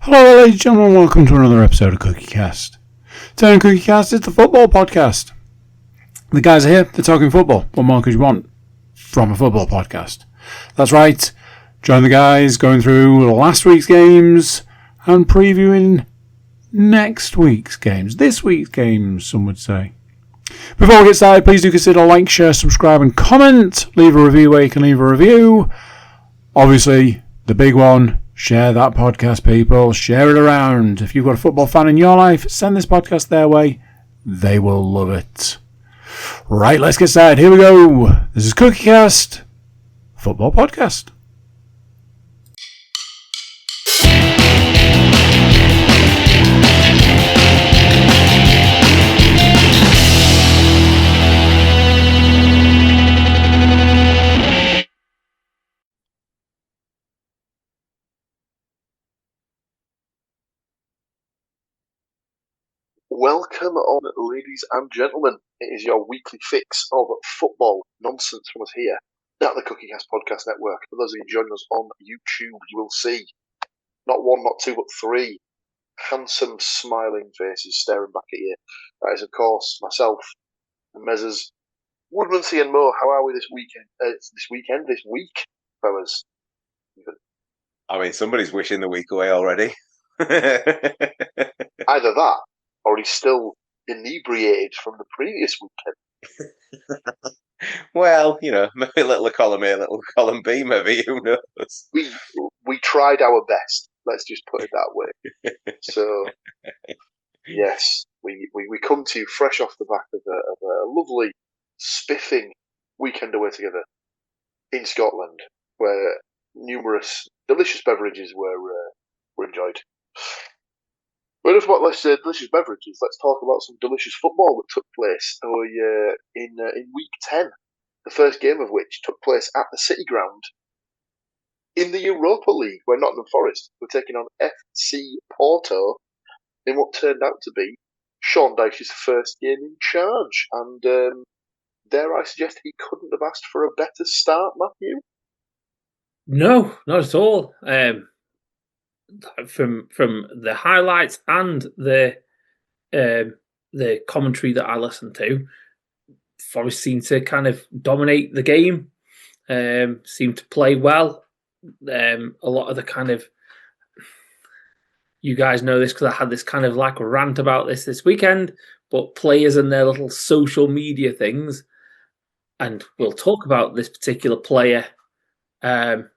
Hello, ladies and gentlemen, welcome to another episode of CookieCast. Today on CookieCast, it's the football podcast. The guys are here, they're talking football. What more could you want from a football podcast? That's right, join the guys going through last week's games and previewing next week's games. This week's games, some would say. Before we get started, please do consider like, share, subscribe and comment. Leave a review where you can leave a review. Obviously, the big one, share that podcast, people. Share it around. If you've got a football fan in your life, send this podcast their way. They will love it. Right, let's get started. Here we go. This is CookieCast, football podcast. Welcome on, ladies and gentlemen. It is your weekly fix of football nonsense from us here at the CookieCast Podcast Network. For those of you joining us on YouTube, you will see not one, not two, but three handsome, smiling faces staring back at you. That is, of course, myself and Mezzers Woodmansey and Mo. How are we this weekend? This week, fellas? I mean, somebody's wishing the week away already. Either that, or he's still inebriated from the previous weekend. Well, you know, maybe a little column A, little column B, maybe, who knows? We tried our best, let's just put it that way. So, yes, we come to you fresh off the back of a lovely, spiffing weekend away together in Scotland, where numerous delicious beverages were enjoyed. But enough about delicious beverages. Let's talk about some delicious football that took place in week 10. The first game of which took place at the City Ground in the Europa League, where Nottingham Forest were taking on FC Porto in what turned out to be Sean Dyche's first game in charge. And dare I suggest he couldn't have asked for a better start, Matthew? No, not at all. From the highlights and the commentary that I listened to, Forest seemed to kind of dominate the game, seemed to play well. A lot of the kind of, you guys know this because I had this kind of like rant about this weekend, but players and their little social media things, and we'll talk about this particular player in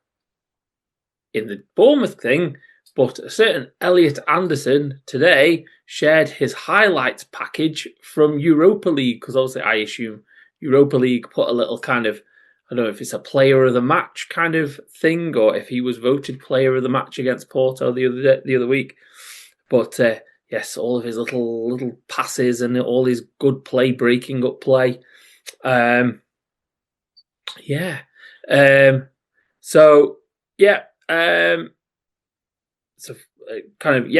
the Bournemouth thing. But a certain Elliot Anderson today shared his highlights package from Europa League, because obviously I assume Europa League put a little kind of, I don't know if it's a player of the match kind of thing, or if he was voted player of the match against Porto the other week. But yes, all of his little passes and all his good play, breaking up play.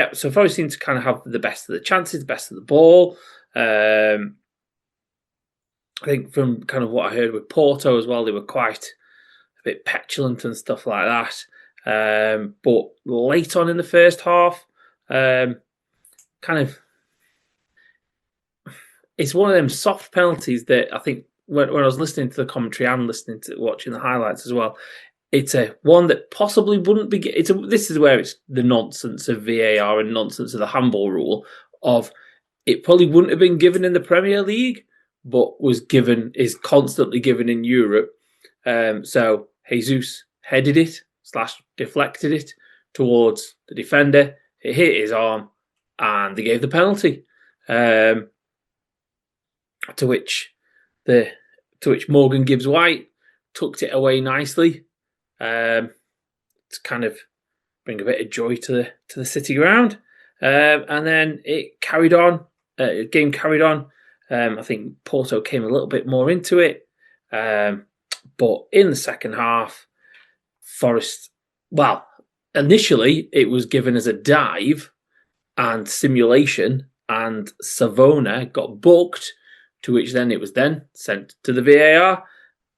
So Forest seemed to kind of have the best of the chances, the best of the ball. I think from kind of what I heard with Porto as well, they were quite a bit petulant and stuff like that. But late on in the first half, kind of, it's one of them soft penalties that I think when I was listening to the commentary and watching the highlights as well, it's a one that possibly wouldn't be. This is where it's the nonsense of VAR and nonsense of the handball rule of it probably wouldn't have been given in the Premier League, but is constantly given in Europe. So Jesus headed it / deflected it towards the defender. It hit his arm, and they gave the penalty. To which Morgan Gibbs-White tucked it away nicely. To kind of bring a bit of joy to the City Ground, and then it carried on. Game carried on. I think Porto came a little bit more into it, but in the second half, Forest. Well, initially it was given as a dive and simulation, and Savona got booked. To which then it was sent to the VAR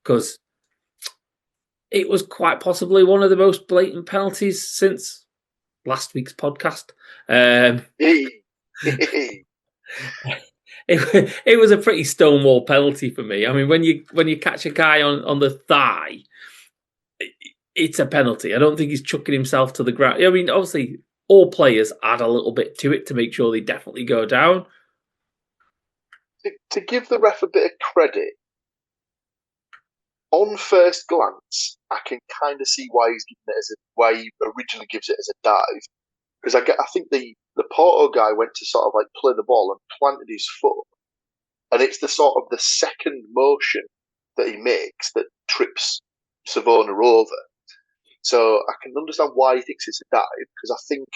because it was quite possibly one of the most blatant penalties since last week's podcast. Um, it was a pretty stonewall penalty for me. I mean, when you catch a guy on the thigh, it's a penalty. I don't think he's chucking himself to the ground. I mean, obviously, all players add a little bit to it to make sure they definitely go down. To give the ref a bit of credit, on first glance, I can kind of see why he's giving it why he originally gives it as a dive. Because I think the Porto guy went to sort of like play the ball and planted his foot, and it's the sort of the second motion that he makes that trips Savona over. So I can understand why he thinks it's a dive, because I think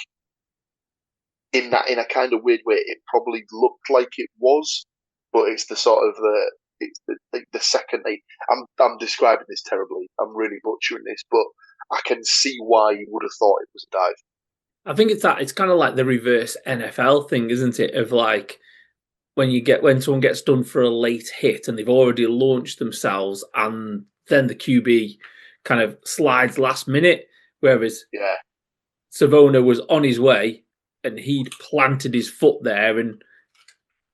in a kind of weird way it probably looked like it was, but it's the sort of the second. I'm describing this terribly. I'm really butchering this, but I can see why you would have thought it was a dive. I think it's kind of like the reverse NFL thing, isn't it? Of like when someone gets done for a late hit and they've already launched themselves, and then the QB kind of slides last minute, whereas Savona was on his way and he'd planted his foot there, and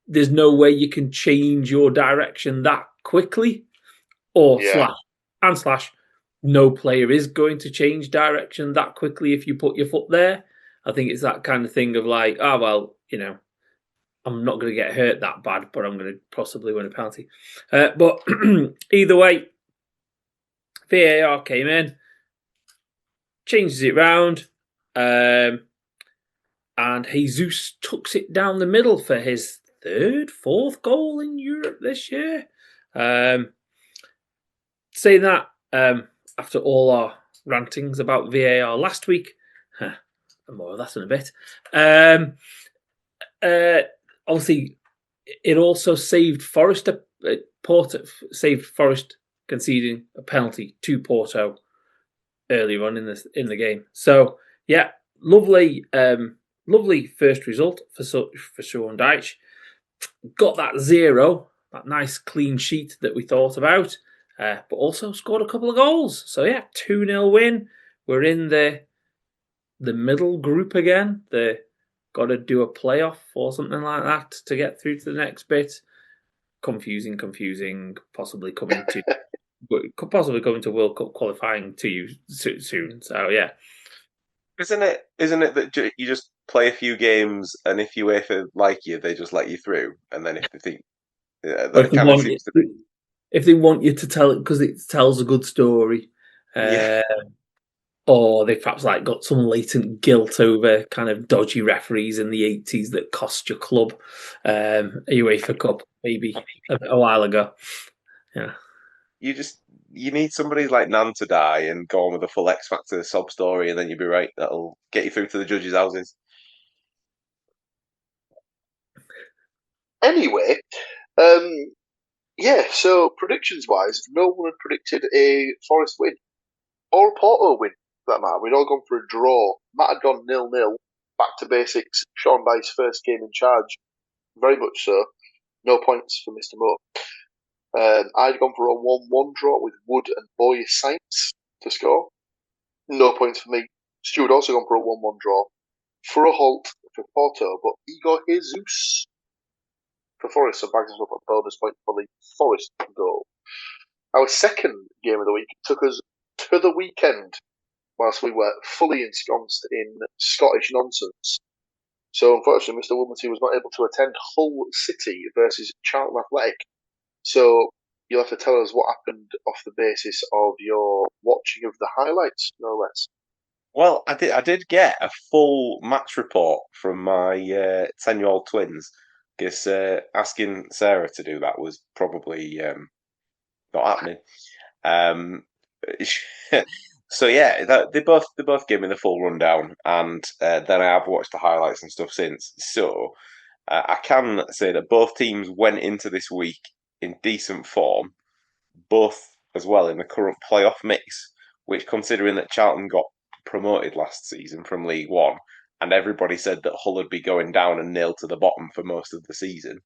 there's no way you can change your direction that quickly, or slash no player is going to change direction that quickly if you put your foot there. I think it's that kind of thing of like, I'm not going to get hurt that bad, but I'm going to possibly win a penalty. But either way, VAR came in, changes it round, and Jesus tucks it down the middle for his fourth goal in Europe this year. Saying that, after all our rantings about VAR last week, more of that in a bit. Obviously, it also saved Forest. Saved Forest conceding a penalty to Porto earlier on in the game. So yeah, lovely first result for Sean Dyche. Got that 0, that nice clean sheet that we thought about, but also scored a couple of goals. So yeah, 2-0 win. We're in the middle group again. They got to do a playoff or something like that to get through to the next bit. Confusing. Possibly coming to World Cup qualifying to you soon. So yeah, isn't it that you just play a few games, and if UEFA like you, they just let you through, and then if they think that kind of seems to be, if they want you to tell it because it tells a good story. Or they perhaps like got some latent guilt over kind of dodgy referees in the 80s that cost your club a UEFA Cup maybe a while ago. Yeah, you need somebody like Nan to die and go on with a full X Factor sob story, and then you'll be right. That'll get you through to the judges' houses. Anyway, so predictions-wise, no one had predicted a Forest win or a Porto win, for that matter. We'd all gone for a draw. Matt had gone 0-0, back to basics. Sean Dyche's first game in charge, very much so. No points for Mr. Mo. I'd gone for a 1-1 draw with Wood and Boy Saints to score. No points for me. Stuart also gone for a 1-1 draw. For a halt for Porto, but Igor Jesus for Forest, so bags us up a bonus point for the Forest goal. Our second game of the week took us to the weekend, whilst we were fully ensconced in Scottish nonsense. So unfortunately, Mr. Woodmansey was not able to attend Hull City versus Charlton Athletic. So you'll have to tell us what happened off the basis of your watching of the highlights, no less. Well, I did get a full match report from my 10-year-old twins, because asking Sarah to do that was probably not happening. So yeah, they both gave me the full rundown, and then I have watched the highlights and stuff since. So I can say that both teams went into this week in decent form, both as well in the current playoff mix, which, considering that Charlton got promoted last season from League One, and everybody said that Hull would be going down and nailed to the bottom for most of the season,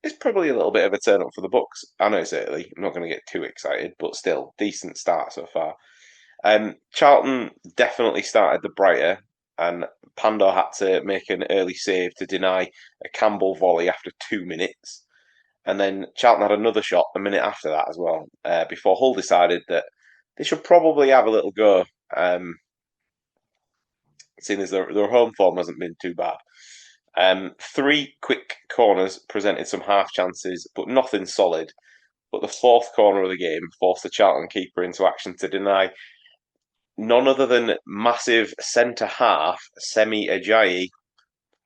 it's probably a little bit of a turn up for the Bucks. I know it's early, I'm not going to get too excited, but still, decent start so far. Charlton definitely started the brighter, and Pandor had to make an early save to deny a Campbell volley after 2 minutes. And then Charlton had another shot a minute after that as well, before Hull decided that they should probably have a little go, seeing as their home form hasn't been too bad. 3 quick corners presented some half chances, but nothing solid. But the fourth corner of the game forced the Charlton keeper into action to deny none other than massive centre half Semi Ajayi,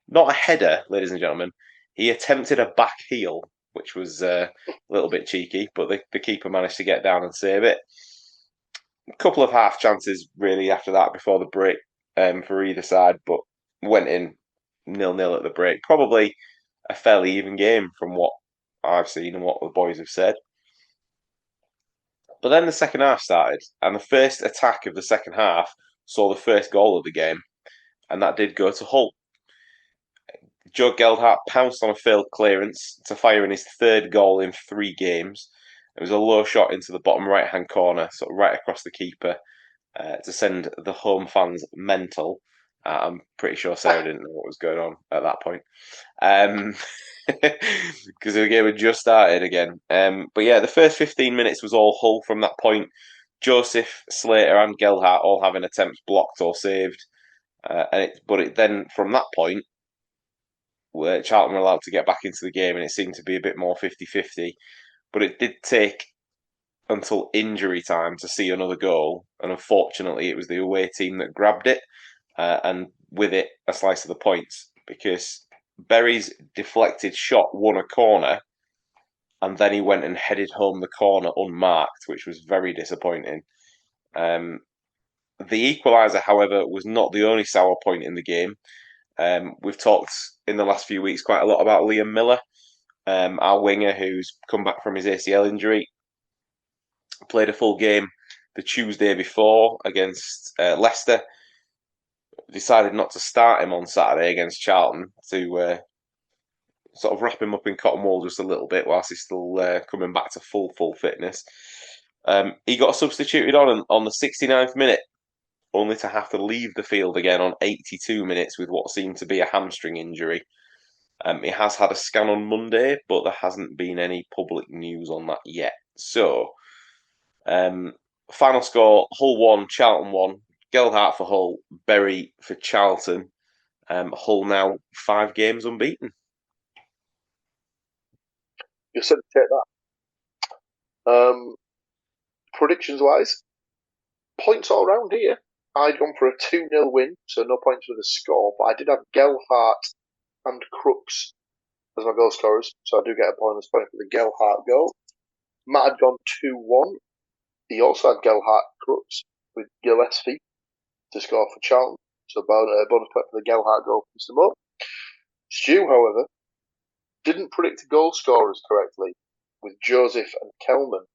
not a header, ladies and gentlemen. He attempted a back heel, which was a little bit cheeky, but the keeper managed to get down and save it. A couple of half chances really after that before the break for either side, but went in 0-0 at the break. Probably a fairly even game from what I've seen and what the boys have said. But then the second half started, and the first attack of the second half saw the first goal of the game, and that did go to Hull. Joe Geldhart pounced on a failed clearance to fire in his third goal in 3 games. It was a low shot into the bottom right-hand corner, sort of right across the keeper, to send the home fans mental. I'm pretty sure Sarah didn't know what was going on at that point. Because the game had just started again. But yeah, the first 15 minutes was all Hull from that point. Joseph, Slater and Geldhart all having attempts blocked or saved. But then from that point, where Charlton were allowed to get back into the game and it seemed to be a bit more 50-50. But it did take until injury time to see another goal. And unfortunately, it was the away team that grabbed it. And with it, a slice of the points. Because Berry's deflected shot won a corner. And then he went and headed home the corner unmarked, which was very disappointing. The equaliser, however, was not the only sour point in the game. We've talked in the last few weeks quite a lot about Liam Miller, our winger who's come back from his ACL injury. Played a full game the Tuesday before against Leicester. Decided not to start him on Saturday against Charlton to sort of wrap him up in cotton wool just a little bit whilst he's still coming back to full fitness. He got substituted on the 69th minute, only to have to leave the field again on 82 minutes with what seemed to be a hamstring injury. He has had a scan on Monday, but there hasn't been any public news on that yet. So, final score, Hull 1, Charlton 1, Geldhart for Hull, Berry for Charlton. Hull now 5 games unbeaten. You said to take that. Predictions-wise, points all round here. I'd gone for a 2-0 win, so no points for the score, but I did have Geldhart and Crooks as my goal scorers, so I do get a bonus point for the Geldhart goal. Matt had gone 2-1. He also had Geldhart Crooks with Gillespie to score for Charlton, so a bonus point for the Geldhart goal for Mr. Moore. Stu, however, didn't predict the goal scorers correctly with Joseph and Kelman,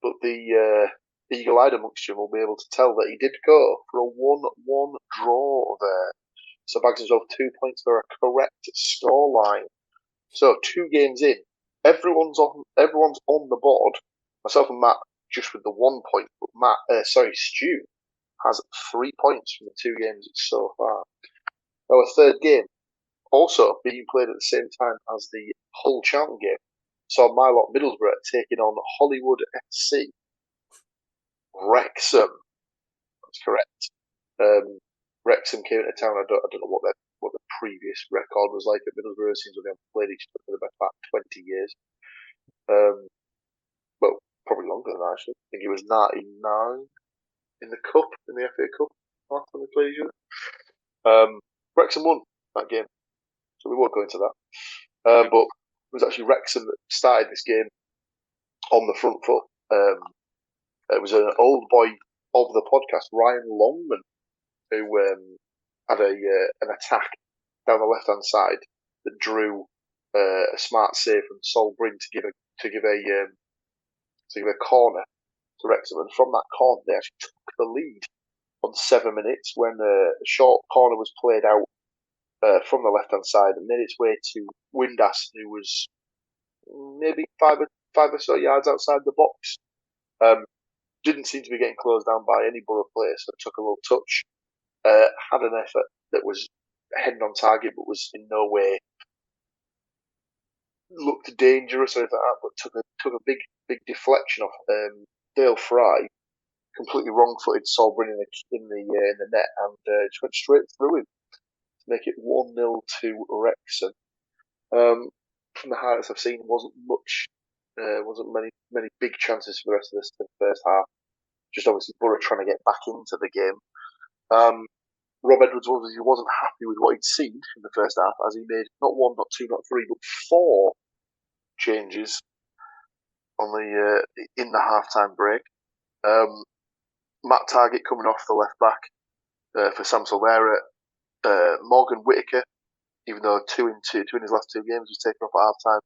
but the eagle-eyed amongst you will be able to tell that he did go for a 1-1 draw there. So bags himself 2 points for a correct scoreline. So 2 games in, everyone's on the board. Myself and Matt just with the 1 point, but Stu has 3 points from the 2 games so far. Our third game, also being played at the same time as the Hull Charlton game, saw my lot Middlesbrough taking on Hollywood FC. Wrexham. That's correct. Wrexham came into town. I don't know what the previous record was like at Middlesbrough. It seems like they haven't played each other for the best part 20 years. Well, probably longer than that, actually. I think it was 99 in the Cup, in the FA Cup, last time they played each other. Wrexham won that game, so we won't go into that. But it was actually Wrexham that started this game on the front foot. It was an old boy of the podcast, Ryan Longman, who had an attack down the left-hand side that drew a smart save from Sol Bryn to give a corner to Wrexham, and from that corner they actually took the lead on 7 minutes when a short corner was played out from the left-hand side and made its way to Windass, who was maybe five or so yards outside the box. didn't seem to be getting closed down by any Borough player, so took a little touch. Had an effort that was heading on target, but was in no way looked dangerous or anything like that. But took a big deflection off Dale Fry, completely wrong-footed Solbrin in the net, and just went straight through him to make it 1-0 to Wrexham. From the highlights I've seen, wasn't many big chances for the rest of the first half. Just obviously Borough trying to get back into the game. Rob Edwards obviously wasn't happy with what he'd seen in the first half, as he made not one, not two, not three, but 4 changes on in the half-time break. Matt Targett coming off the left back for Sam Silvera. Morgan Whittaker, even though two in his last 2 games, was taken off at half-time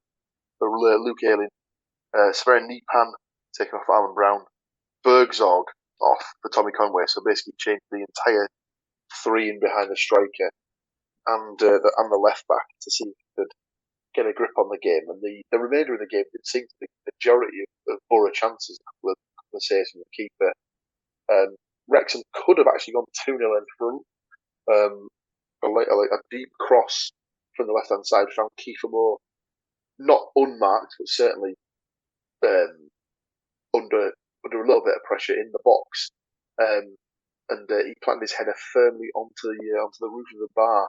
for Luke Ayling. Sven Nipan taken off Alan Brown. Bergzorg off for Tommy Conway, so basically changed the entire 3 in behind the striker and the left back to see if he could get a grip on the game. And the remainder of the game did seem to be the majority of Borough chances, a couple of saves from the keeper. Wrexham could have actually gone 2-0 in front. A deep cross from the left-hand side found Kiefer Moore not unmarked, but certainly under a little bit of pressure in the box. And he planted his header firmly onto the roof of the bar,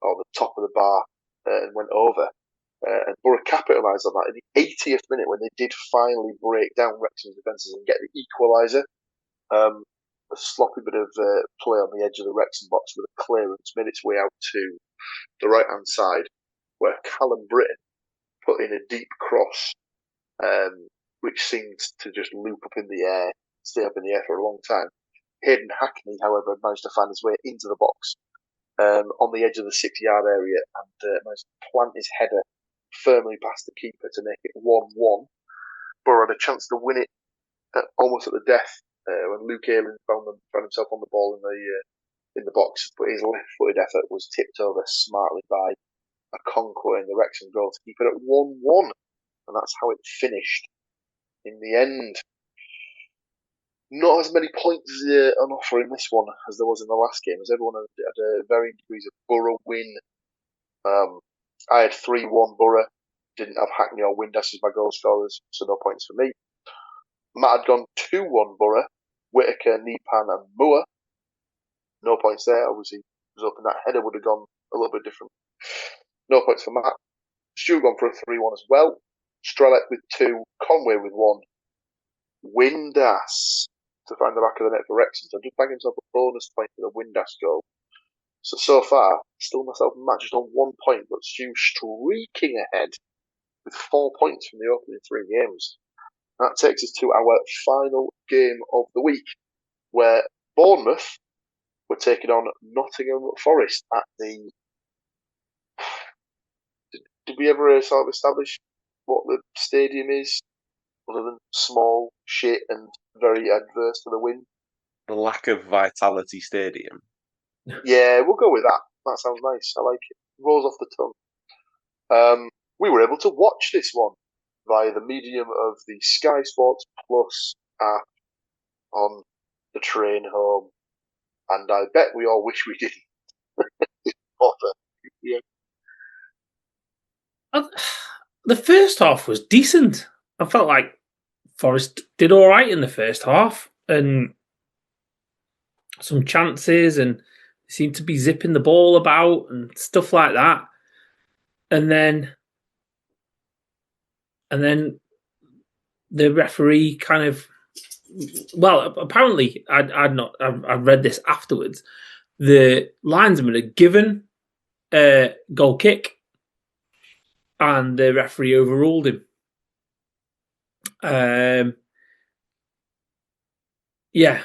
or the top of the bar, and went over. And Borough capitalised on that in the 80th minute when they did finally break down Wrexham's defences and get the equaliser. A sloppy bit of play on the edge of the Wrexham box with a clearance made its way out to the right-hand side, where Callum Britton put in a deep cross, which seemed to just loop up in the air, stay up in the air for a long time. Hayden Hackney, however, managed to find his way into the box on the edge of the 6-yard area and managed to plant his header firmly past the keeper to make it 1-1. Borough had a chance to win it almost at the death when Luke Ayling found himself on the ball in the box, but his left-footed effort was tipped over smartly by Okonkwo in the Wrexham goal to keep it at 1-1, and that's how it finished in the end. Not as many points on offer in this one as there was in the last game, as everyone had varying degrees of Borough win. I had 3-1 Borough, didn't have Hackney or Windass as my goal scorers, so no points for me. Matt had gone 2-1 Borough, Whittaker, Nipan and Moore. No points there, obviously. I was hoping that header would have gone a little bit different. No points for Matt. Stuart gone for a 3-1 as well. Strelec with 2, Conway with 1. Windass to find the back of the net for Wrexham. So just bang himself a bonus point for the Windass goal. So far, still myself matched on 1 point, but Stu streaking ahead with 4 points from the opening 3 games. That takes us to our final game of the week, where Bournemouth were taking on Nottingham Forest at the... Did we ever sort of establish what the stadium is, other than small, shit, and very adverse to the wind? The lack of Vitality Stadium. Yeah, we'll go with that. That sounds nice. I like it. Rolls off the tongue. We were able to watch this one via the medium of the Sky Sports Plus app on the train home, and I bet we all wish we didn't. Yeah. The first half was decent. I felt like Forest did all right in the first half, and some chances, and seemed to be zipping the ball about and stuff like that. And then the referee kind of, well, apparently I read this afterwards. The linesman had given a goal kick, and the referee overruled him. Yeah.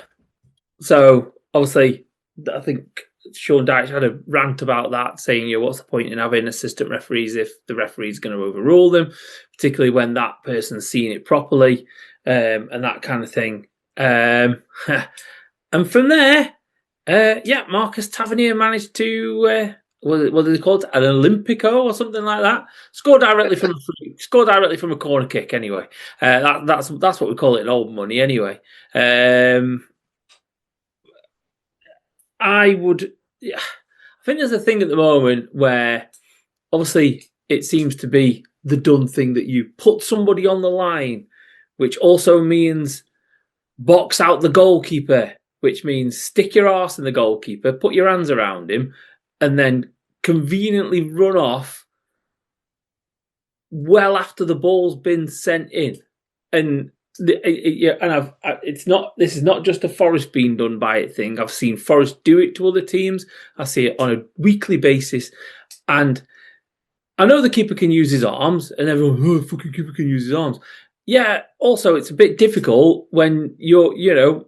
So obviously, I think Sean Dyche had a rant about that, saying, what's the point in having assistant referees if the referee's going to overrule them, particularly when that person's seeing it properly, and that kind of thing. And from there, Marcus Tavernier managed to what do they call it? An Olympico or something like that. Score directly from a corner kick. Anyway, that's what we call it in old money. Anyway, I think there's a thing at the moment where obviously it seems to be the done thing that you put somebody on the line, which also means box out the goalkeeper, which means stick your arse in the goalkeeper, put your hands around him, and then conveniently run off well after the ball's been sent in. And this is not just a Forest being done by it thing. I've seen Forest do it to other teams. I see it on a weekly basis. And I know the keeper can use his arms, and everyone, fucking keeper can use his arms. Yeah, also it's a bit difficult when you're,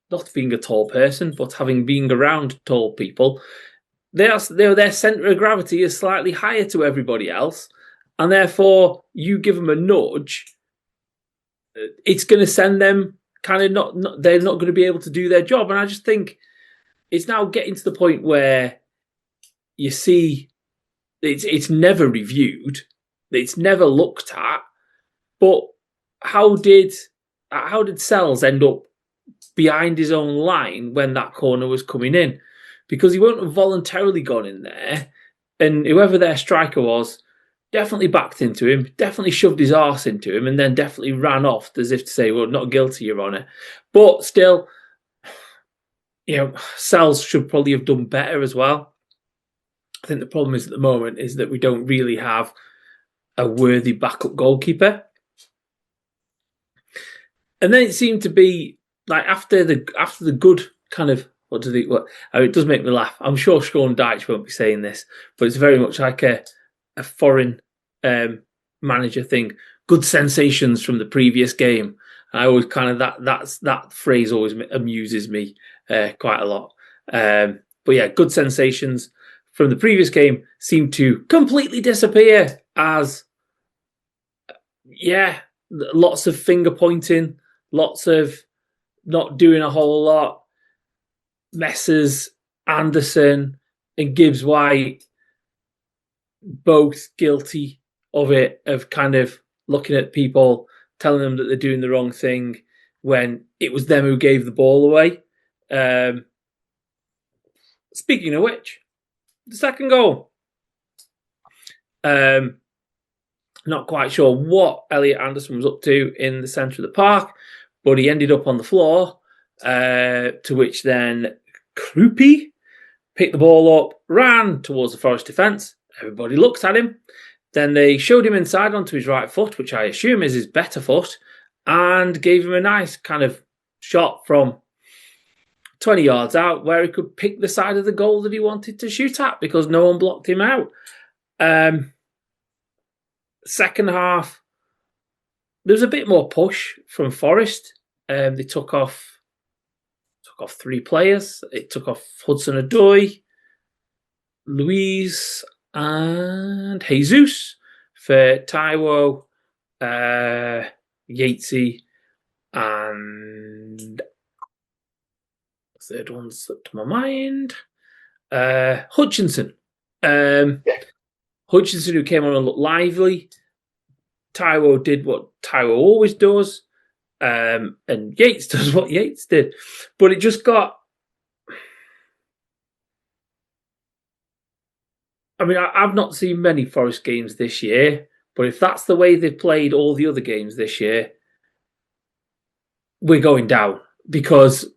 not being a tall person, but being around tall people, their centre of gravity is slightly higher to everybody else, and therefore you give them a nudge, it's going to send them kind of not they're not going to be able to do their job. And I just think it's now getting to the point where you see it's never reviewed, it's never looked at. But how did Sells end up behind his own line when that corner was coming in? Because he wouldn't have voluntarily gone in there, and whoever their striker was definitely backed into him, definitely shoved his arse into him, and then definitely ran off as if to say, well, not guilty, Your Honour. But still, Sells should probably have done better as well. I think the problem is at the moment is that we don't really have a worthy backup goalkeeper. And then it seemed to be like after the good kind of it does make me laugh. I'm sure Sean Dyche won't be saying this, but it's very much like a foreign manager thing. Good sensations from the previous game. I always kind of that phrase always amuses me quite a lot. But yeah, good sensations from the previous game seem to completely disappear as lots of finger pointing, lots of not doing a whole lot. Messers, Anderson and Gibbs White both guilty of it, of kind of looking at people, telling them that they're doing the wrong thing when it was them who gave the ball away. Speaking of which, the second goal. Not quite sure what Elliot Anderson was up to in the centre of the park, but he ended up on the floor, to which then Krupi picked the ball up, ran towards the Forest defence. Everybody looked at him. Then they showed him inside onto his right foot, which I assume is his better foot, and gave him a nice kind of shot from 20 yards out where he could pick the side of the goal that he wanted to shoot at because no one blocked him out. Second half, there was a bit more push from Forest. They took off 3 players. It took off Hudson-Odoi, Luis, and Jesus for Taiwo, Yatesy, and the third one slipped to my mind. Hutchinson. Hutchinson, who came on and looked lively. Taiwo did what Taiwo always does. And Yates does what Yates did. But it just got... I mean, I've not seen many Forest games this year, but if that's the way they've played all the other games this year, we're going down. Because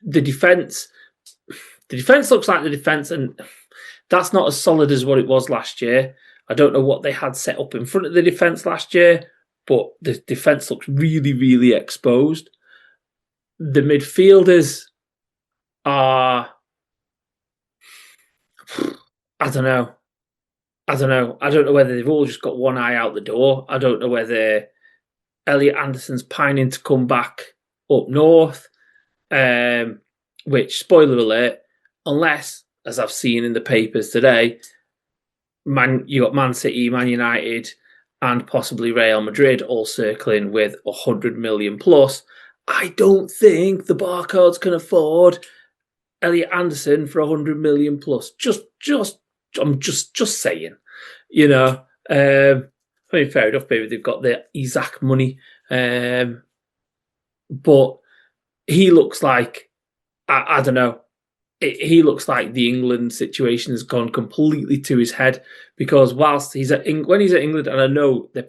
the defence looks like the defence, and that's not as solid as what it was last year. I don't know what they had set up in front of the defence last year, but the defence looks really, really exposed. The midfielders are... I don't know. I don't know whether they've all just got one eye out the door. I don't know whether Elliot Anderson's pining to come back up north, which, spoiler alert, unless, as I've seen in the papers today, you got Man City, Man United, and possibly Real Madrid all circling with 100 million plus. I don't think the Barcodes can afford Elliot Anderson for 100 million plus. I'm just saying, you know. I mean, fair enough. Maybe they've got their Isaac money, but he looks like I don't know. He looks like the England situation has gone completely to his head because whilst when he's at England, and I know they're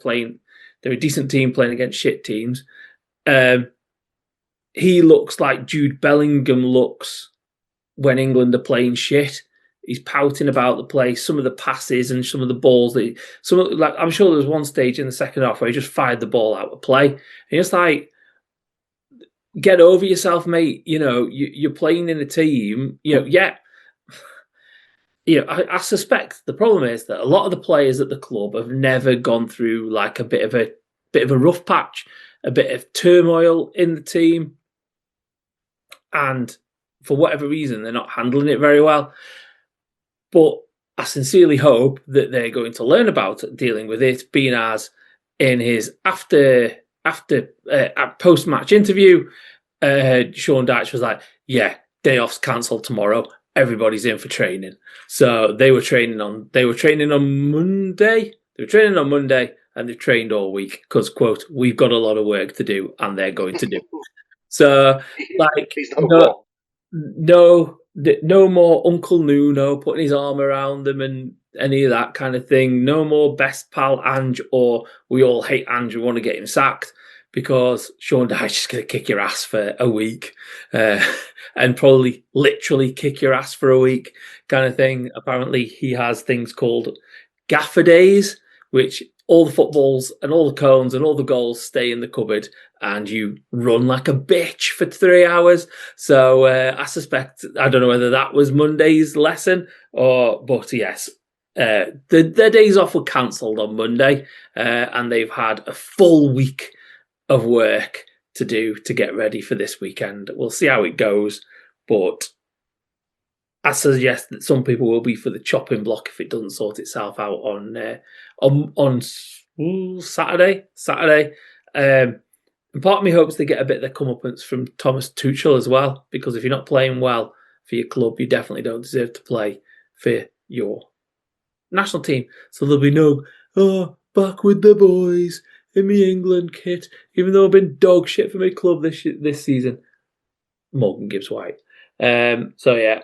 a decent team playing against shit teams. He looks like Jude Bellingham looks when England are playing shit. He's pouting about the place, some of the passes and some of the balls I'm sure there was one stage in the second half where he just fired the ball out of play. And it's like, get over yourself, mate. You know, you're playing in a team. You know, yeah. You know, I suspect the problem is that a lot of the players at the club have never gone through like a bit of a rough patch, a bit of turmoil in the team, and for whatever reason, they're not handling it very well. But I sincerely hope that they're going to learn about dealing with it, being as in his after post-match interview, Sean Dyche was like, yeah, day off's cancelled tomorrow. Everybody's in for training. So they were training on Monday. They were training on Monday and they've trained all week because, quote, we've got a lot of work to do and they're going to do. So, like, no more Uncle Nuno putting his arm around them and any of that kind of thing. No more best pal Ange or we all hate Ange and want to get him sacked because Sean Dyche is going to kick your ass for a week and probably literally kick your ass for a week kind of thing. Apparently he has things called gaffer days, which all the footballs and all the cones and all the goals stay in the cupboard and you run like a bitch for 3 hours. So I suspect, I don't know whether that was Monday's lesson but yes, their days off were cancelled on Monday and they've had a full week of work to do to get ready for this weekend. We'll see how it goes, but I suggest that some people will be for the chopping block if it doesn't sort itself out on Saturday. And part of me hopes they get a bit of their comeuppance from Thomas Tuchel as well, because if you're not playing well for your club, you definitely don't deserve to play for your national team. So there'll be no, back with the boys in me England kit, even though I've been dog shit for my club this season. Morgan Gibbs White. So yeah.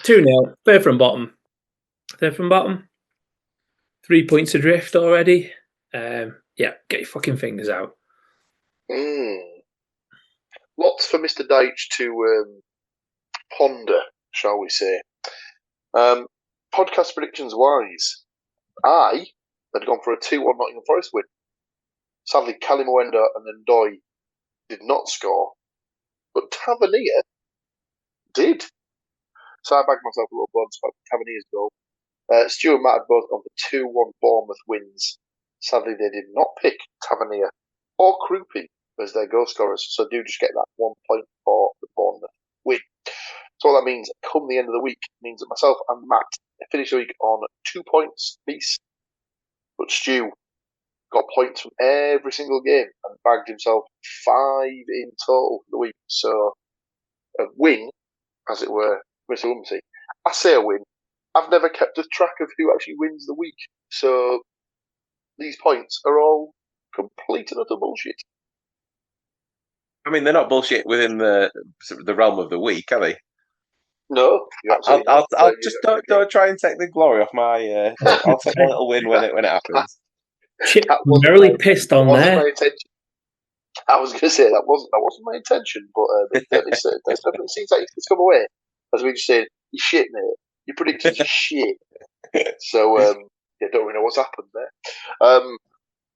2-0. Third from bottom. 3 points adrift already. Yeah, get your fucking fingers out. Lots for Mr. Dyche to ponder, shall we say. Podcast predictions wise, I had gone for a 2-1 Nottingham Forest win. Sadly, Cali Mwenda and Ndoye did not score, but Tavernier did. So I bagged myself a little bonus for Tavernier's goal. Stuart and Matt had both gone for 2-1 Bournemouth wins. Sadly, they did not pick Tavernier or Krupi as their goal scorers, so do just get that 1 point for the Bournemouth win. So all that means, come the end of the week, means that myself and Matt finish the week on 2 points apiece. But Stu got points from every single game and bagged himself 5 in total for the week. So a win, as it were, Mr. Woodmansey. I say a win. I've never kept a track of who actually wins the week. So these points are all complete and utter bullshit. I mean, they're not bullshit within the realm of the week, are they? No, I'll just don't try and take the glory off my. I'll take a little win when it happens. Chip merrily pissed on there. My intention. I was going to say that wasn't my intention, but that definitely seems like it's come away. As we just said, you shit, mate. Your predictions are shit. So yeah, don't really know what's happened there.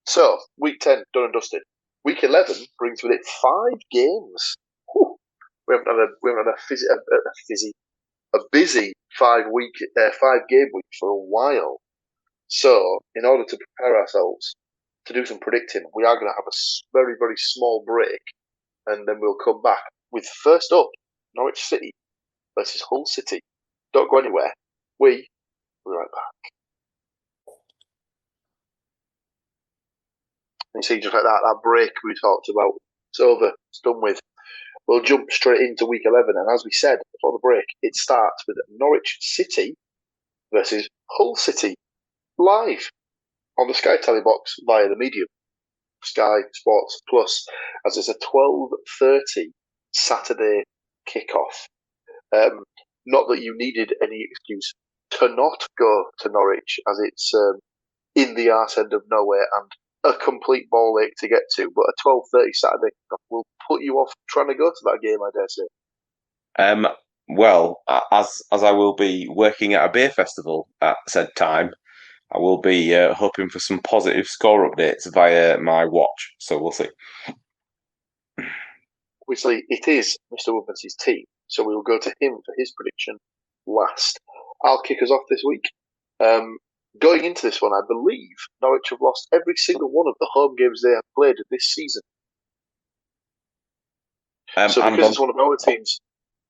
So week 10 done and dusted. Week 11 brings with it 5 games. Whew. We haven't had a busy 5 game week for a while. So in order to prepare ourselves to do some predicting, we are going to have a very, very small break, and then we'll come back with first up Norwich City versus Hull City. Don't go anywhere. We'll be right back. And you see, just like that break we talked about, it's over. It's done with. we'll jump straight into week 11. And as we said before the break, it starts with Norwich City versus Hull City live on the Sky Telly box via the medium Sky Sports Plus, as it's a 12:30 Saturday kickoff. Not that you needed any excuse to not go to Norwich, as it's in the arse end of nowhere and a complete ball ache to get to. But a 12:30 Saturday kickoff will put you off trying to go to that game, I dare say. Well, as I will be working at a beer festival at said time, I will be hoping for some positive score updates via my watch. So we'll see. Obviously, it is Mr. Woodmansey's team, so we will go to him for his prediction last. I'll kick us off this week. Going into this one, I believe Norwich have lost every single one of the home games they have played this season. So because it's one of our teams.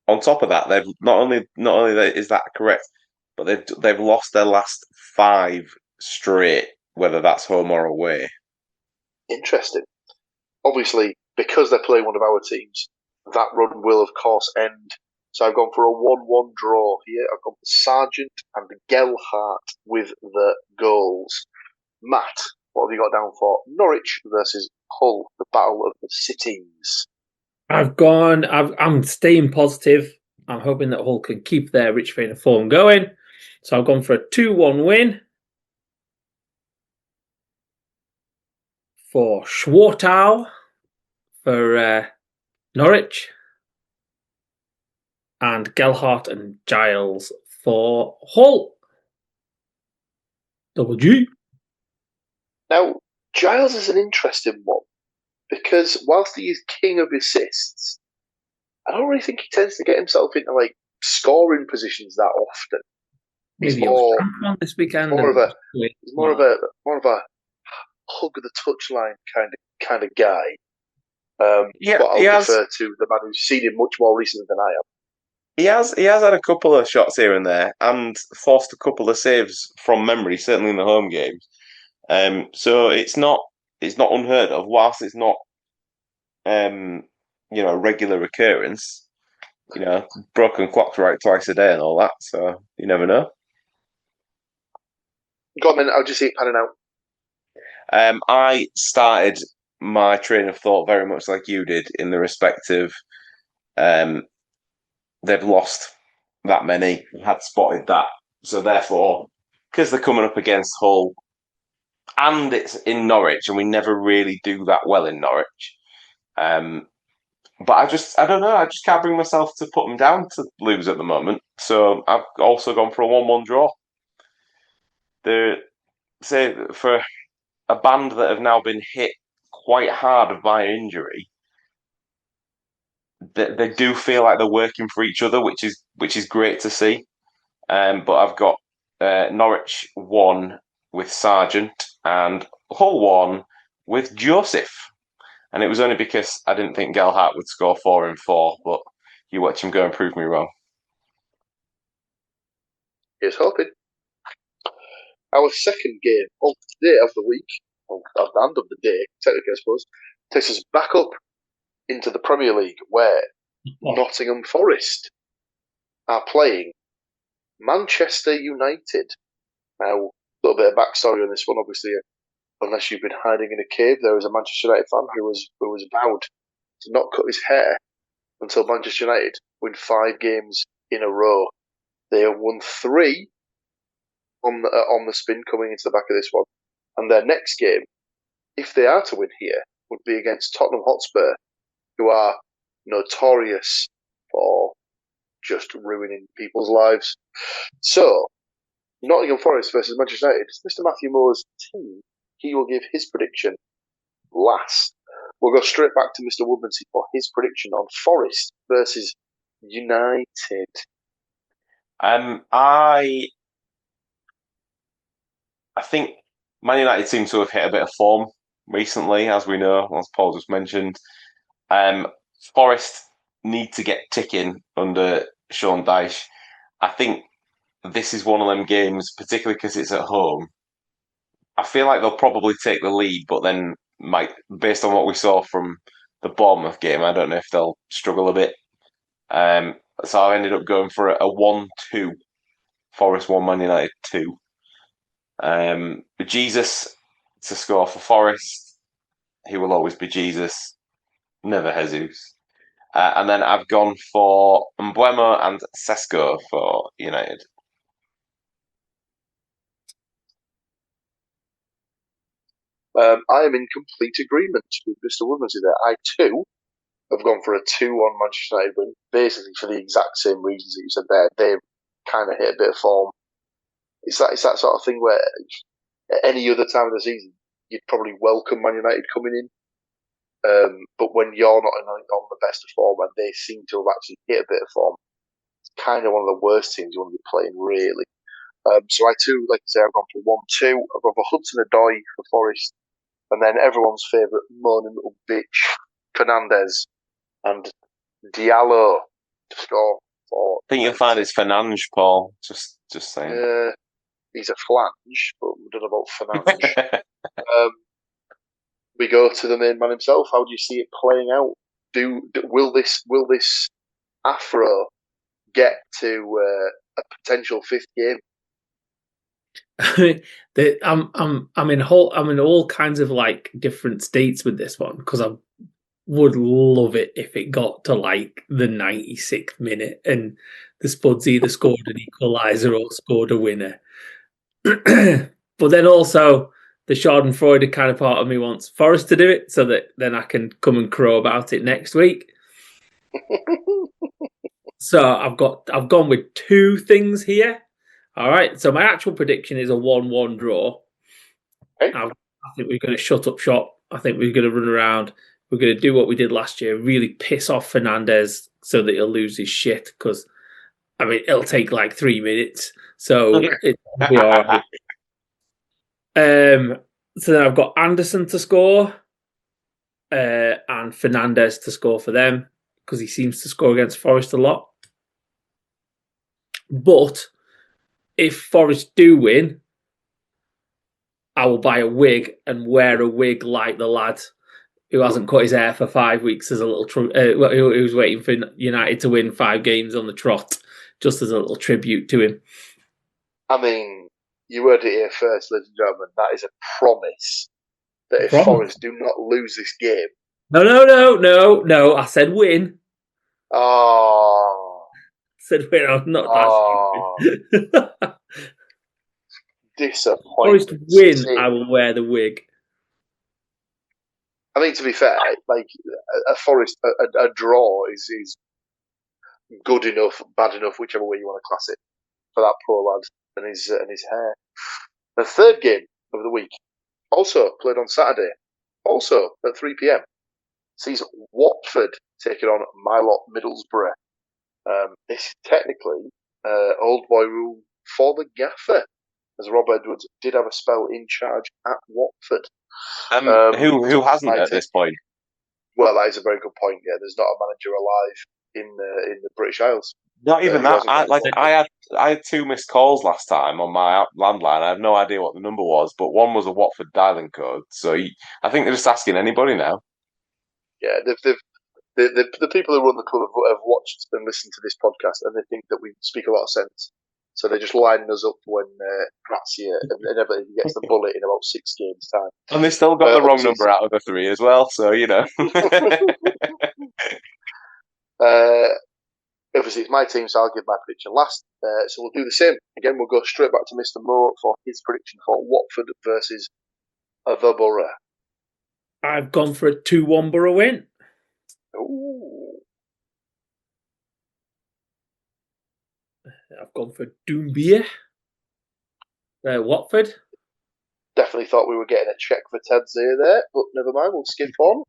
On top of that, they've not only is that correct, but they've lost their last 5 straight, whether that's home or away. Interesting. Obviously, because they're playing one of our teams, that run will of course end. So I've gone for a 1-1 draw here. I've gone for Sargent and Gelhardt with the goals. Matt, what have you got down for Norwich versus Hull, the battle of the cities? I'm staying positive. I'm hoping that Hull can keep their rich vein of form going. So I've gone for a 2-1 win for Schwartau for Norwich, and Gelhardt and Giles for Hull. Double G. Now, Giles is an interesting one, because whilst he is king of assists, I don't really think he tends to get himself into scoring positions that often. Maybe he'll on this weekend. He's more of a hug the touchline kind of guy. But I'll defer to the man who's seen him much more recently than I have. He has had a couple of shots here and there, and forced a couple of saves from memory, certainly in the home games. So it's not unheard of. Whilst it's not a regular occurrence, broken clock's right twice a day and all that. So you never know. Go on then. I'll just see it panning out. I started my train of thought very much like you did, in the respect of they've lost that many, had spotted that. So therefore, because they're coming up against Hull, and it's in Norwich, and we never really do that well in Norwich. But I don't know, I just can't bring myself to put them down to lose at the moment. So I've also gone for a 1-1 draw. For a band that have now been hit quite hard by injury, they do feel like they're working for each other, which is great to see. But I've got Norwich 1 with Sargent and Hull 1 with Joseph. And it was only because I didn't think Gelhardt would score 4 in 4, but you watch him go and prove me wrong. Here's hoping. Our second game of the day of the week, and of the day, technically I suppose, takes us back up into the Premier League, where Nottingham Forest are playing Manchester United. Now, a little bit of backstory on this one, obviously. Unless you've been hiding in a cave, there was a Manchester United fan who was vowed to not cut his hair until Manchester United win 5 games in a row. They have won 3 on the spin coming into the back of this one, and their next game, if they are to win here, would be against Tottenham Hotspur, who are notorious for just ruining people's lives. So, Nottingham Forest versus Manchester United. Mr. Matthew Moore's team. He will give his prediction last. We'll go straight back to Mr. Woodmansey for his prediction on Forest versus United. I think Man United seem to have hit a bit of form recently, as we know, as Paul just mentioned. Forest need to get ticking under Sean Dyche. I think this is one of them games, particularly because it's at home. I feel like they'll probably take the lead, but then based on what we saw from the Bournemouth game. I don't know if they'll struggle a bit. So I ended up going for a 1-2. Forest 1, Man United 2. Jesus to score for Forest. He will always be Jesus, never Jesus. And then I've gone for Mbeumo and Sesko for United. I am in complete agreement with Mr. Woodmansey there. I too have gone for a 2-1 Manchester United win, basically for the exact same reasons that you said there. They kind of hit a bit of form. It's that sort of thing where at any other time of the season, you'd probably welcome Man United coming in. But when you're not on the best of form and they seem to have actually hit a bit of form, it's kind of one of the worst teams you want to be playing, really. So I too, like I say, I've gone for 1-2. I've gone for Hudson-Odoi for Forest. And then everyone's favourite moaning little bitch, Fernandes and Diallo to score for. I think you'll find it's Fernandes, Paul. Just saying. He's a flange, but we don't know about Fernandes. We go to the main man himself. How do you see it playing out? Will this Afro get to a potential fifth game? I'm in all kinds of like different states with this one because I would love it if it got to like the 96th minute and the Spuds either scored an equaliser or scored a winner. But then also the Schadenfreude kind of part of me wants Forest to do it so that then I can come and crow about it next week. So I've gone with two things here. All right, so my actual prediction is a 1-1 draw. Okay. I think we're going to shut up shop. I think we're going to run around. We're going to do what we did last year, really piss off Fernandes so that he'll lose his shit because, I mean, it'll take like 3 minutes. So it'll be all right. So then I've got Anderson to score and Fernandes to score for them because he seems to score against Forest a lot. But if Forest do win, I will buy a wig and wear a wig like the lad who hasn't cut his hair for 5 weeks as a little who was waiting for United to win 5 games on the trot, just as a little tribute to him. I mean, you heard it here first, ladies and gentlemen. That is a promise that if Forest do not lose this game... No. I said win. Oh. I said win. I'm not that stupid. Disappointing. Forest win, I will wear the wig. I mean, to be fair, like a Forest, a draw is good enough, bad enough, whichever way you want to class it, for that poor lad and his hair. The third game of the week, also played on Saturday, also at 3 p.m, sees Watford taking on my lot Middlesbrough. This is technically old boy rule for the gaffer, as Rob Edwards did have a spell in charge at Watford. Who hasn't at this point? Well, that is a very good point. Yeah, there's not a manager alive in the British Isles. Not even that. I had 2 missed calls last time on my landline. I have no idea what the number was, but one was a Watford dialing code. So I think they're just asking anybody now. Yeah, the people who run the club have watched and listened to this podcast, and they think that we speak a lot of sense. So they're just lining us up when Grazia and everybody gets the bullet in about 6 games' time. And they still got the wrong number out of the 3 as well, so, you know. Obviously, it's my team, so I'll give my prediction last. So we'll do the same. Again, we'll go straight back to Mr. Moore for his prediction for Watford versus the Borough. I've gone for a 2-1 Borough win. Ooh. I've gone for Doumbia. Watford. Definitely thought we were getting a check for Ted's ear there, but never mind, we'll skip on.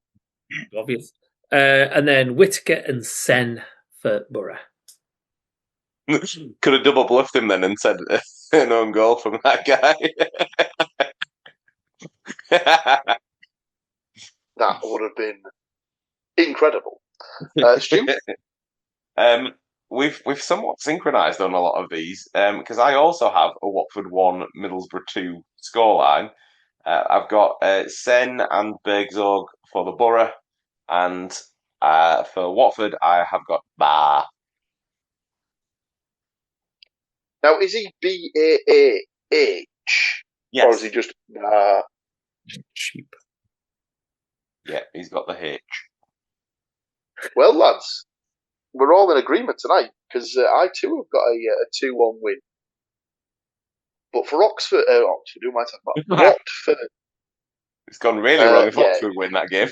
Obvious. And then Whittaker and Sen for Borough. Could have double bluffed him then and said an own goal from that guy. That would have been incredible. Stu? We've somewhat synchronised on a lot of these because I also have a Watford 1, Middlesbrough 2 scoreline. I've got Sen and Bergzorg for the Borough, And for Watford, I have got Bar. Now, is he B-A-A-H? Yes. Or is he just Cheap. Yeah, he's got the H. Well, lads, we're all in agreement tonight because I too have got a 2-1 win. But for Oxford, who am I talking about? Watford. It's gone really wrong if yeah. Oxford win that game.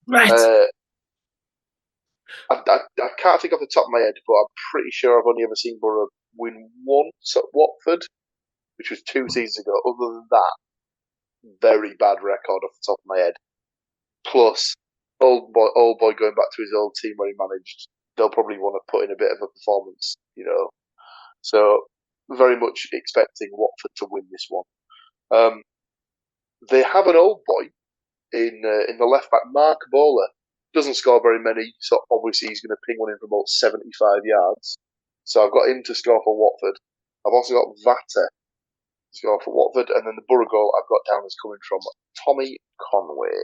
Right. I can't think off the top of my head, but I'm pretty sure I've only ever seen Borough win once at Watford, which was 2 seasons ago. Other than that, very bad record off the top of my head. Plus, old boy going back to his old team where he managed, they'll probably want to put in a bit of a performance, So, very much expecting Watford to win this one. They have an old boy in the left back, Mark Bowler. Doesn't score very many, so obviously he's going to ping one in from about 75 yards. So I've got him to score for Watford. I've also got Vata to score for Watford, and then the Borough goal I've got down as coming from Tommy Conway.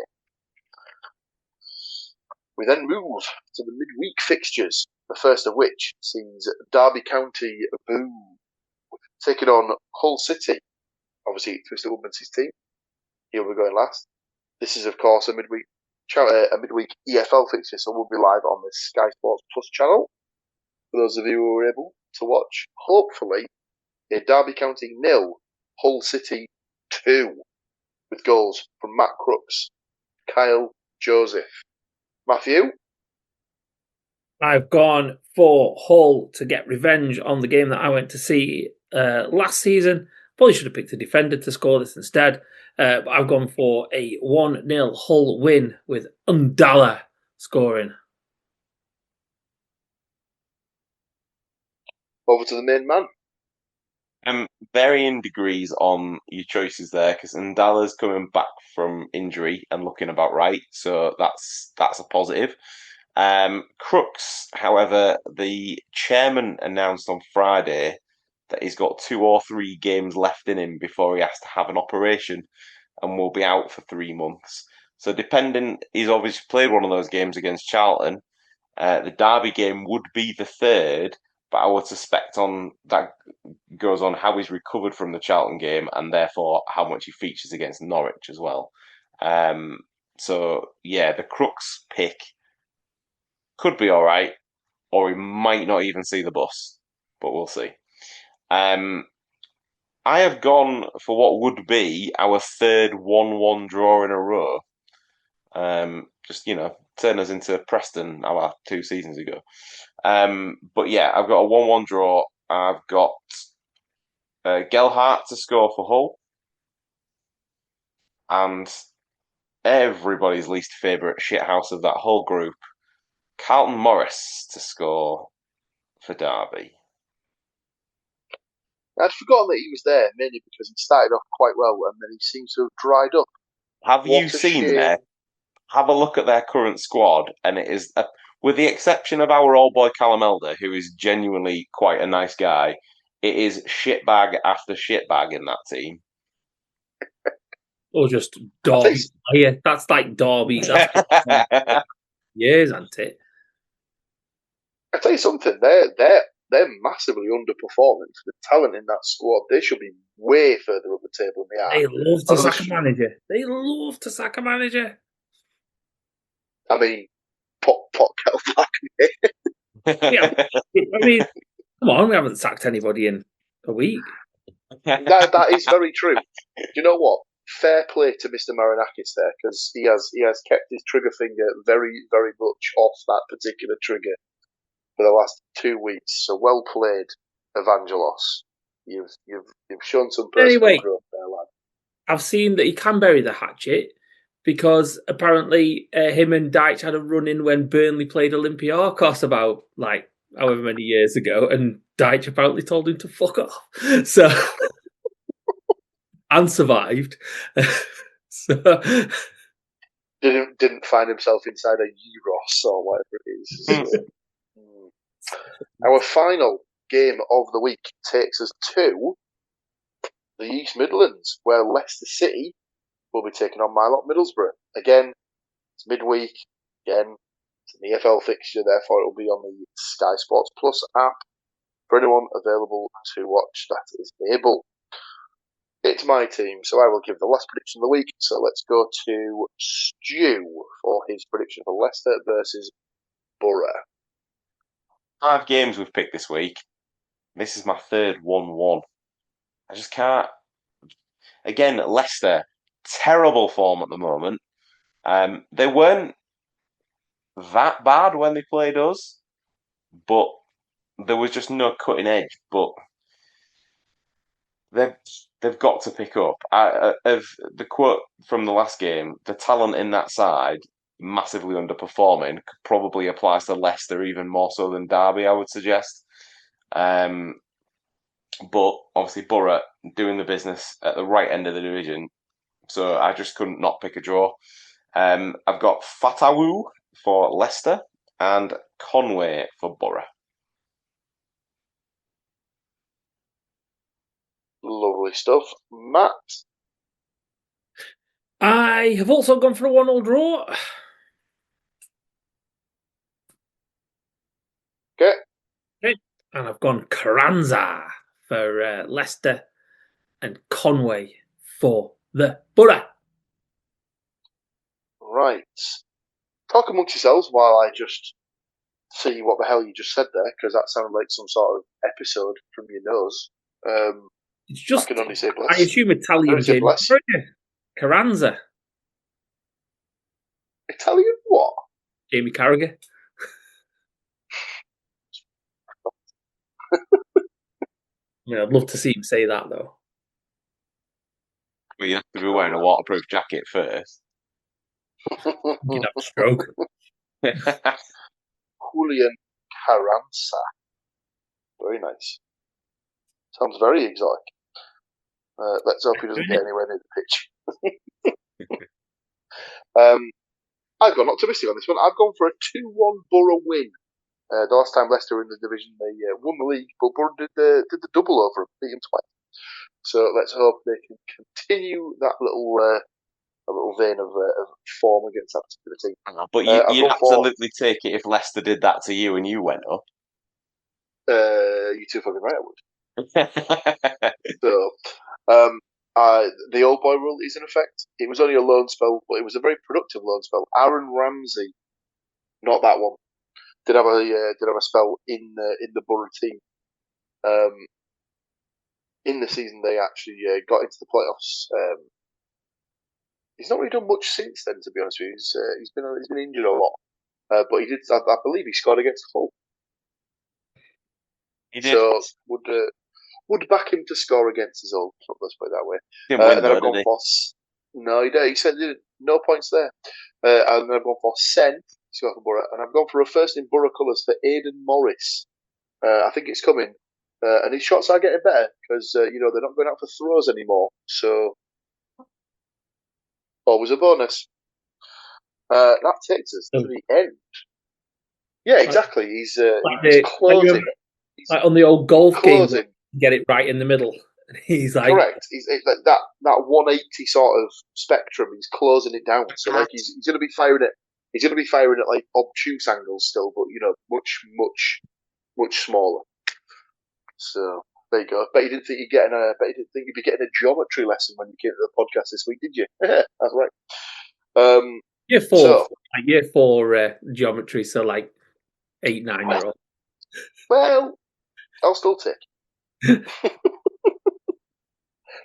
We then move to the midweek fixtures, the first of which sees Derby County Boom taking on Hull City. Obviously, it's Mr. Woodmansey's team. He'll be going last. This is, of course, a midweek EFL fixture, so we'll be live on the Sky Sports Plus channel. For those of you who are able to watch, hopefully, a Derby County 0, Hull City 2, with goals from Matt Crooks, Kyle Joseph. Matthew? I've gone for Hull to get revenge on the game that I went to see last season. Probably should have picked a defender to score this instead. But I've gone for a 1-0 Hull win with Undala scoring. Over to the main man. Varying degrees on your choices there, because Ndala's coming back from injury and looking about right, so that's a positive. Crooks, however, the chairman announced on Friday that he's got 2 or 3 games left in him before he has to have an operation and will be out for 3 months. So depending, he's obviously played one of those games against Charlton. The Derby game would be the 3rd, but I would suspect on that goes on how he's recovered from the Charlton game and therefore how much he features against Norwich as well. So yeah, the Crooks pick could be all right, or he might not even see the bus, but we'll see. I have gone for what would be our 3rd 1-1 draw in a row. Just, turn us into Preston our 2 seasons ago. But yeah, I've got a 1-1 draw. I've got Gelhardt to score for Hull. And everybody's least favourite shithouse of that whole group, Carlton Morris to score for Derby. I'd forgotten that he was there, mainly because he started off quite well and then he seems to have dried up. Have you seen there? Have a look at their current squad, and it is, with the exception of our old boy Callum Elder, who is genuinely quite a nice guy, it is shitbag after shitbag in that team. Or just Derby. Yeah, that's like Derby. That's years, isn't it? I tell you something, they're massively underperforming for the talent in that squad. They should be way further up the table than they are. They love to sack a manager. They love to sack a manager. I mean, pot kettle black. Yeah, I mean, come on, we haven't sacked anybody in a week. That is very true. Do you know what? Fair play to Mr. Marinakis there, because he has kept his trigger finger very, very much off that particular trigger for the last 2 weeks. So well played, Evangelos. You've shown some personal growth there, lad. I've seen that he can bury the hatchet because apparently him and Deitch had a run-in when Burnley played Olympiacos about however many years ago, and Deitch apparently told him to fuck off. So and survived. So didn't find himself inside a Euros or whatever it is. So, our final game of the week takes us to the East Midlands, where Leicester City will be taking on my lot Middlesbrough. Again, It's midweek again. It's an EFL fixture, therefore it will be on the Sky Sports Plus app for anyone available to watch that is able. It's my team, so I will give the last prediction of the week. So let's go to Stu for his prediction for Leicester versus Borough. 5 games we've picked this week. This is my third 1-1. I just can't. Again, Leicester, terrible form at the moment. They weren't that bad when they played us, but there was just no cutting edge. But they've got to pick up. Of the quote from the last game, the talent in that side massively underperforming probably applies to Leicester even more so than Derby, I would suggest. But obviously Borough doing the business at the right end of the division, so I just couldn't not pick a draw. I've got Fatawu for Leicester and Conway for Borough. Lovely stuff. Matt? I have also gone for a 1-1 draw. Okay. And I've gone Carranza for Leicester and Conway for the Borough. Right. Talk amongst yourselves while I just see what the hell you just said there, because that sounded like some sort of episode from your nose. It's just, I can only say bless. I assume Italian Jamie Carragher. Carranza. Italian what? Jamie Carragher. I mean, I'd love to see him say that, though. Well, you have to be wearing a waterproof jacket first. You'd have a stroke. Julian Carranza. Very nice. Sounds very exotic. Let's hope he doesn't get anywhere near the pitch. I've gone optimistic on this one. I've gone for a 2-1 Borough win. The last time Leicester were in the division, they won the league, but Borough did the double over them, beat them twice. So let's hope they can continue that little vein of form against that particular team. But you'd absolutely take it if Leicester did that to you and you went up. You too fucking right, I would. So, the old boy rule is in effect. It was only a loan spell, but it was a very productive loan spell. Aaron Ramsey, not that one, did have a spell in the Borough team. In the season they actually got into the playoffs. He's not really done much since then, to be honest with you. He's been injured a lot, but he did. I believe he scored against Hull. He did. So would back him to score against his old club. Let's put it that way. Didn't win, and then I've gone for no, he did. He said no points there. And then I've gone for Sen. Scott for Borough, and I've gone for a first in Borough colours for Aidan Morris. I think it's coming, and his shots are getting better because they're not going out for throws anymore. So always a bonus. That takes us to the end. Yeah, exactly. He's closing. Like on the old golf closing. Game, get it right in the middle. He's like correct. He's like that 180 sort of spectrum. He's closing it down. So like he's going to be firing it. He's going to be firing at like obtuse angles still, but much smaller. So there you go. Bet you didn't think you'd be getting a geometry lesson when you came to the podcast this week, did you? That's right. Year four geometry. So like 8, 9-year-old. Well, I'll still take.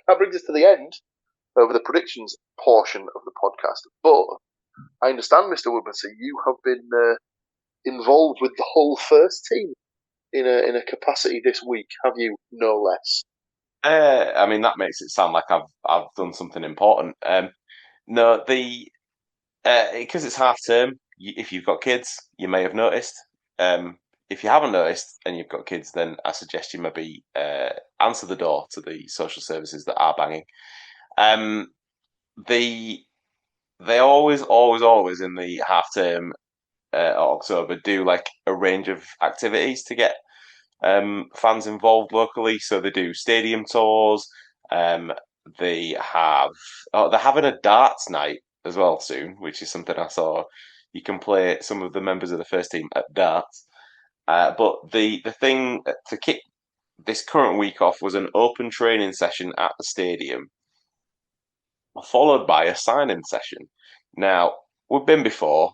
That brings us to the end of the predictions portion of the podcast. But I understand, Mr. Woodmansey, you have been involved with the whole first team in a capacity this week, have you? No less. I mean, that makes it sound like I've done something important. No, because it's half term. If you've got kids, you may have noticed. If you haven't noticed and you've got kids, then I suggest you maybe answer the door to the social services that are banging. They always in the half term October do like a range of activities to get fans involved locally. So they do stadium tours. They're having a darts night as well soon, which is something I saw. You can play some of the members of the first team at darts. But the thing to kick this current week off was an open training session at the stadium, followed by a sign-in session. Now, we've been before,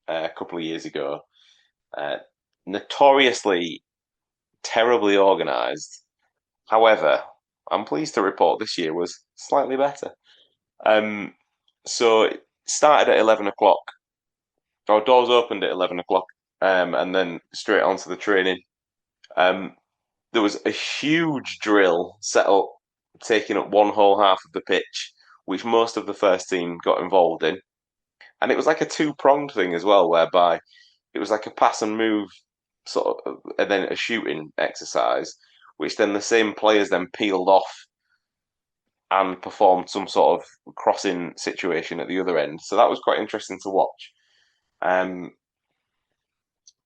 a couple of years ago, notoriously terribly organised. However, I'm pleased to report this year was slightly better. So it started at 11 o'clock. Our doors opened at 11 o'clock, and then straight onto the training. There was a huge drill set up, taking up one whole half of the pitch, which most of the first team got involved in. And it was like a two-pronged thing as well, whereby it was like a pass and move sort of, and then a shooting exercise, which then the same players then peeled off and performed some sort of crossing situation at the other end. So that was quite interesting to watch.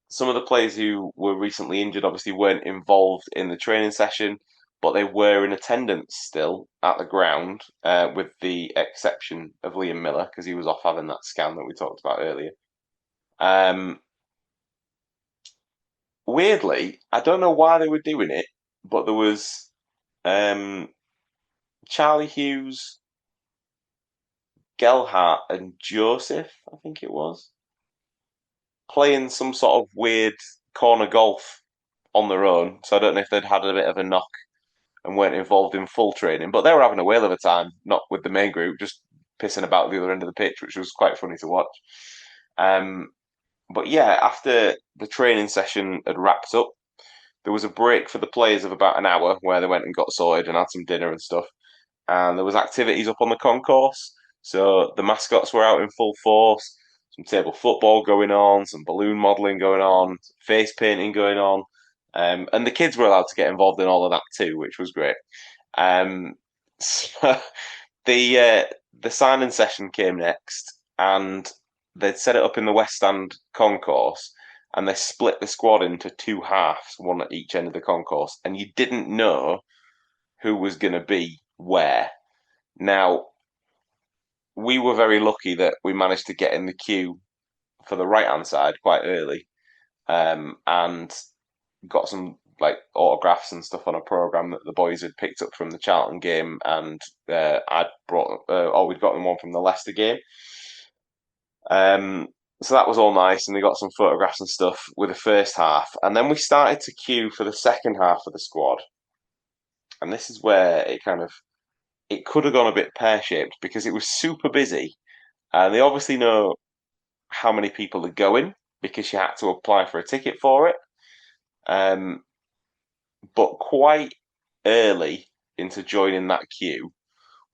Some of the players who were recently injured obviously weren't involved in the training session, but they were in attendance still at the ground, with the exception of Liam Miller, because he was off having that scan that we talked about earlier. Weirdly, I don't know why they were doing it, but there was Charlie Hughes, Gelhart, and Joseph, I think it was, playing some sort of weird corner golf on their own. So I don't know if they'd had a bit of a knock and weren't involved in full training, but they were having a whale of a time, not with the main group, just pissing about the other end of the pitch, which was quite funny to watch. But yeah, after the training session had wrapped up, there was a break for the players of about an hour where they went and got sorted and had some dinner and stuff. And there was activities up on the concourse. So the mascots were out in full force, some table football going on, some balloon modelling going on, face painting going on. And the kids were allowed to get involved in all of that too, which was great. So the signing session came next, and they'd set it up in the West Stand concourse, and they split the squad into two halves, one at each end of the concourse, and you didn't know who was going to be where. Now, we were very lucky that we managed to get in the queue for the right-hand side quite early, and got some like autographs and stuff on a program that the boys had picked up from the Charlton game, and we'd gotten one from the Leicester game. So that was all nice, and they got some photographs and stuff with the first half, and then we started to queue for the second half of the squad, and this is where it could have gone a bit pear-shaped because it was super busy, and they obviously know how many people are going because you had to apply for a ticket for it. But quite early into joining that queue,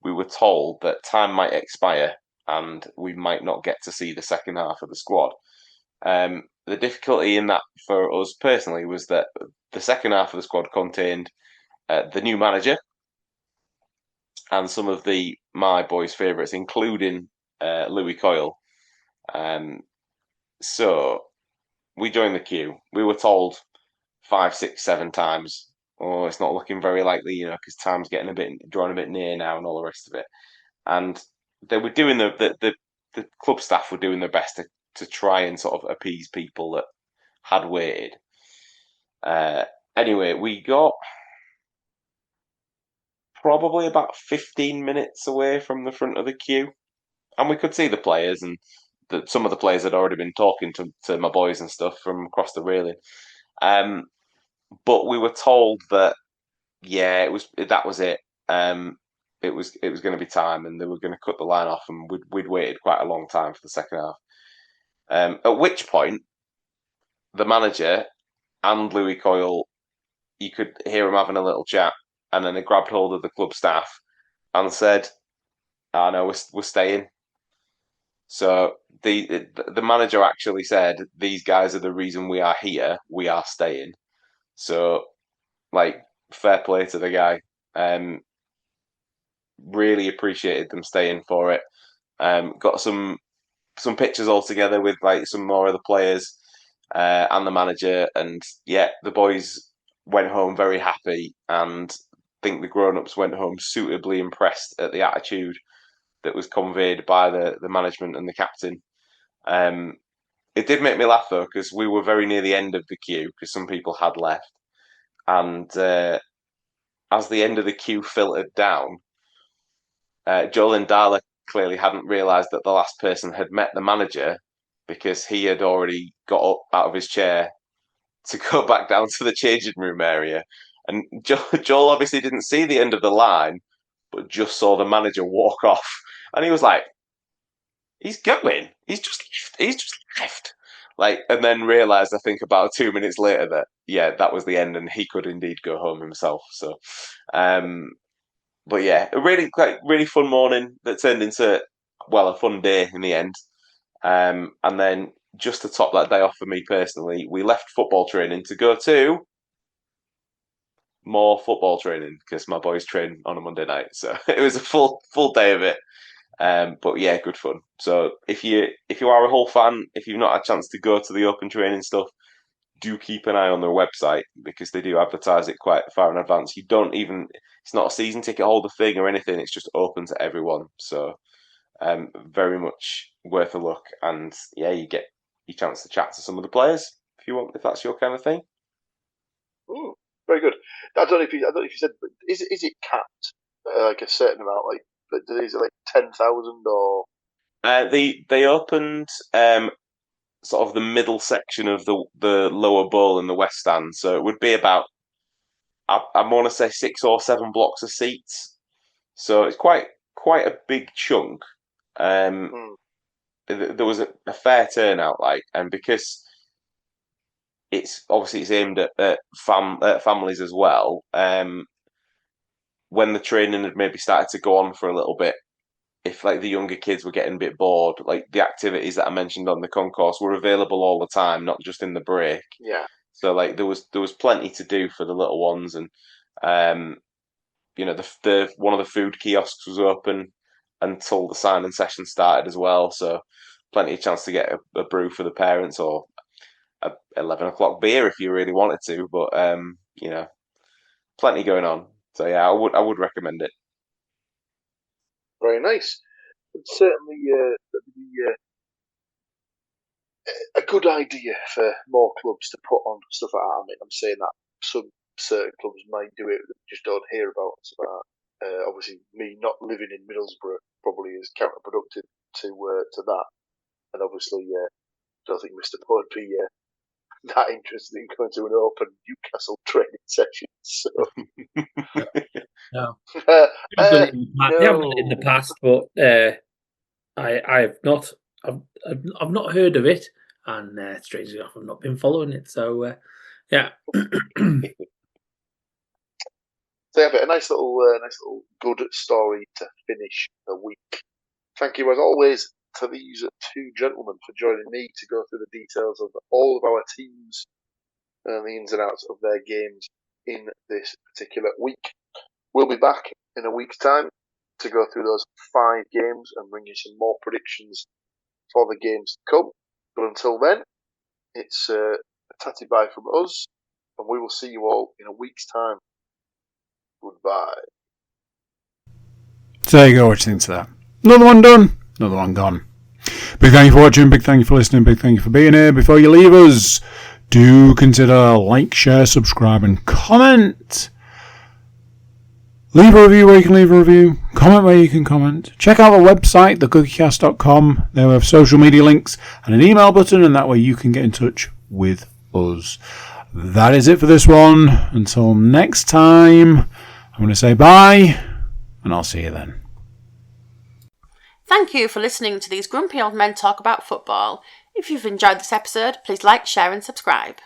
we were told that time might expire and we might not get to see the second half of the squad. The difficulty in that for us personally was that the second half of the squad contained the new manager and some of my boys' favourites, including Louis Coyle. So we joined the queue. We were told 5, 6, 7 times, "Oh, it's not looking very likely, because time's getting drawing a bit near now," and all the rest of it. And they were doing the club staff were doing their best to try and sort of appease people that had waited. Anyway, we got probably about 15 minutes away from the front of the queue, and we could see the players, and some of the players had already been talking to my boys and stuff from across the railing. But we were told that that was it. It was going to be time, and they were going to cut the line off, and we'd waited quite a long time for the second half. At which point, the manager and Louis Coyle, you could hear them having a little chat, and then they grabbed hold of the club staff and said, "Oh no, we're staying." So the manager actually said, "These guys are the reason we are here. We are staying." So, fair play to the guy. Really appreciated them staying for it. Got some pictures all together with some more of the players and the manager, and yeah, the boys went home very happy, and I think the grown-ups went home suitably impressed at the attitude that was conveyed by the management and the captain. It did make me laugh though, because we were very near the end of the queue, because some people had left, and as the end of the queue filtered down, Joel Ndala clearly hadn't realised that the last person had met the manager, because he had already got up out of his chair to go back down to the changing room area. And Joel obviously didn't see the end of the line, but just saw the manager walk off. And he was like, he's going. He's just left. Like, and then realised, I think, about 2 minutes later that, yeah, that was the end and he could indeed go home himself. So, but yeah, a really fun morning that turned into, well, a fun day in the end. And then just to top that day off for me personally, we left football training to go to more football training, because my boys train on a Monday night. So it was a full day of it. But yeah, good fun. So if you are a Hull fan, if you've not had a chance to go to the open training stuff, do keep an eye on their website, because they do advertise it quite far in advance. It's not a season ticket holder thing or anything. It's just open to everyone. So very much worth a look. And yeah, you get your chance to chat to some of the players if that's your kind of thing. Ooh, very good. I don't know if you said, but is it capped like a certain amount? Like, is it like 10,000 or? They opened sort of the middle section of the lower bowl in the west stand, so it would be about, I want to say 6 or 7 blocks of seats. So it's quite a big chunk. There was a fair turnout, and because it's aimed at families as well. When the training had maybe started to go on for a little bit, if like the younger kids were getting a bit bored, like the activities that I mentioned on the concourse were available all the time, not just in the break. Yeah. So like there was plenty to do for the little ones, and the one of the food kiosks was open until the signing session started as well. So plenty of chance to get a brew for the parents, or a 11 o'clock beer if you really wanted to. But plenty going on. So yeah, I would recommend it. Very nice. It's certainly a good idea for more clubs to put on stuff like that. I mean, I'm saying that some certain clubs might do it, that just don't hear about it. So obviously, me not living in Middlesbrough probably is counterproductive to that. And obviously, I don't think Mr. Poe would be that interested in going to an open Newcastle training session. So. No. I've done it in the past, but I've not heard of it, and strangely enough, I've not been following it. So yeah. So yeah, but a nice little good story to finish the week. Thank you as always to these two gentlemen for joining me to go through the details of all of our teams and the ins and outs of their games in this particular week. We'll be back in a week's time to go through those 5 games and bring you some more predictions for the games to come. But until then, it's a tatty bye from us, and we will see you all in a week's time. Goodbye. So there you go, what do you think to that? Another one done, another one gone. Big thank you for watching, big thank you for listening, big thank you for being here. Before you leave us, do consider like, share, subscribe and comment. Leave a review where you can leave a review. Comment where you can comment. Check out our website, thecookiecast.com. There we have social media links and an email button, and that way you can get in touch with us. That is it for this one. Until next time, I'm going to say bye, and I'll see you then. Thank you for listening to these grumpy old men talk about football. If you've enjoyed this episode, please like, share and subscribe.